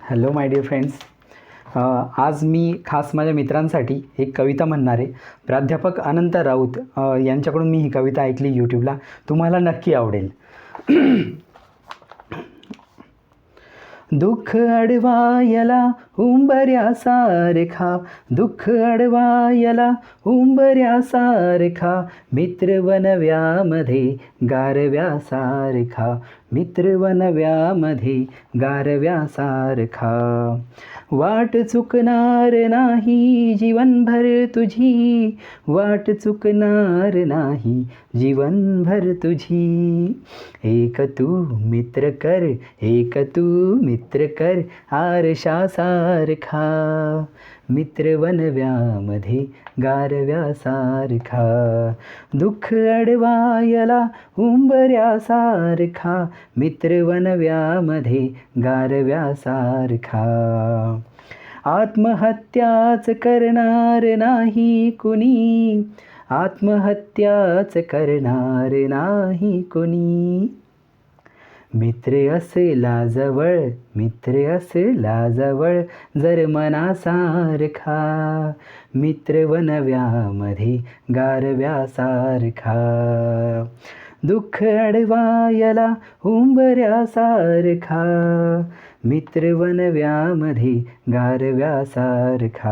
Hello my dear friends. आज मी खास माझ्या मित्रांसाठी एक कविता म्हणणार आहे. प्राध्यापक अनंत राऊत यांच्याकडून मी ही कविता ऐकली यूट्यूबला. तुम्हाला नक्की आवडेल. दुःख अडवायला उंबऱ्यासारखा, दुःख अडवायला उंबऱ्यासारखा, मित्र वनव्यामध्ये गारव्यासारखा, मित्र वनव्यामध्ये गारव्यासारखा. वाट चुकणार नाही जीवनभर तुझी, वाट चुकणार नाही जीवनभर तुझी. एक तू मित्र कर, एक तू मित्र कर आरशासारखा, मित्र वनव्यामध्ये गारव्यासारखा. दुःख अडवायला उंबऱ्यासारखा, मित्र वनव्यामध्ये गारव्यासारखा. आत्महत्याच करणार नाही कुणी, आत्महत्याच करणार नाही कुणी. मित्र असला जवळ, मित्र असला जवळ जर मनासारखा, मित्र वनव्यामध्ये गारव्यासारखा. दुःख अडवायला उंबऱ्यासारखा, मित्र वनव्यामध्ये गारव्यासारखा.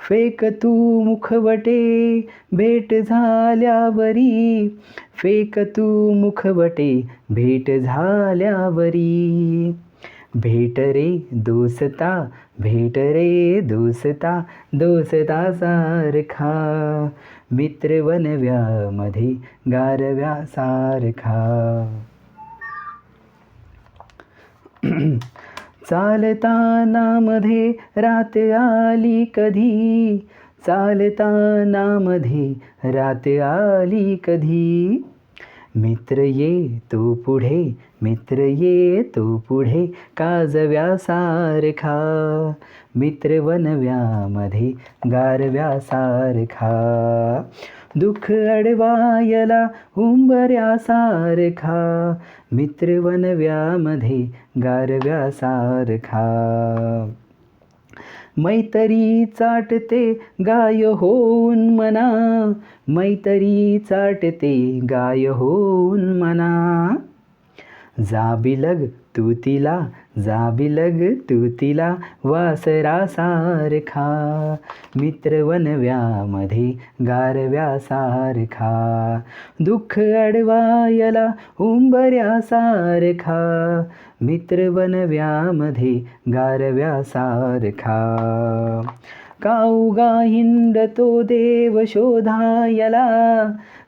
फेक तू मुखवटे भेट झाल्यावरी, फेक तू मुखवटे भेट झाल्यावरी. भेट रे दोस्ता, भेट रे दोस्ता, दोस्ता सारखा, मित्र वनव्यामध्ये गारव्यासारखा. चालताना मध्ये रात आली कधी, चालताना मध्ये रात आली कधी. मित्र ये तो पुढे, मित्र ये तो पुढे काजव्यासारखा, मित्र वनव्यामध्ये गारव्यासारखा. दुःख अडवायला उंबऱ्यासारखा, मित्र वनव्यामध्ये गारव्यासारखा. मैत्री चाटते गाय होऊन मना, मैत्री चाटते गाय होऊन मना. जाबिलग तू तिला, जाबिलग तू तिला वासरासारखा, मित्र वनव्यामध्ये गारव्यासारखा. दुःख अडवायला उंबऱ्यासारखा, मित्र वनव्यामध्ये गारव्यासारखा. काऊगा हिंडतो देव शोधायला,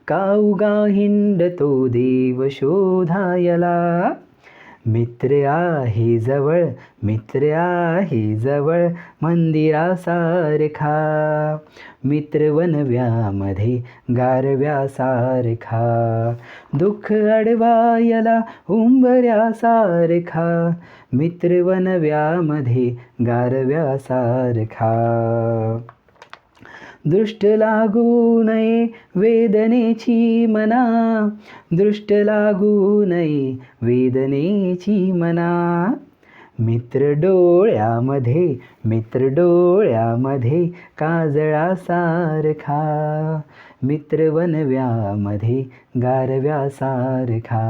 काऊगा हिंडतो देव शोधायला. मित्र आहे जवळ, मित्र आहे जवळ मंदिरासारखा, मित्र वनव्यामध्ये गारव्यासारखा. दुःख अडवायला उंबऱ्यासारखा, मित्र वनव्यामध्ये गारव्यासारखा. दृष्ट लागू नये वेदनेची मना, दृष्ट लागू नये वेदनेची मना. मित्र डोळ्यामध्ये, मित्र डोळ्यामध्ये काजळासारखा, मित्र वनव्यामध्ये गारव्यासारखा.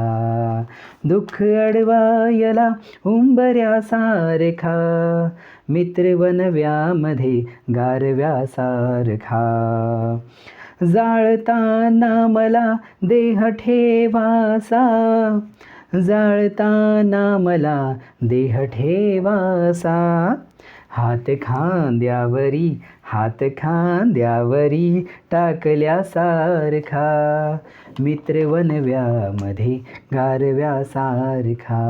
दुःख अडवायला उंबऱ्यासारखा, मित्र वनव्यामध्ये गारव्यासारखा. जाळताना मला देह ठेवासा, जाळताना मला देह ठेवासा. हात खांद्यावरी, हात खांद्यावरी टाकल्यासारखा, मित्र वनव्यामध्ये गारव्यासारखा.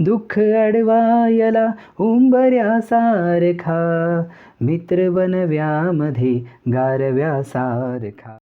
दुःख अडवायला उंबऱ्यासारखा, मित्र वनव्यामध्ये गारव्यासारखा.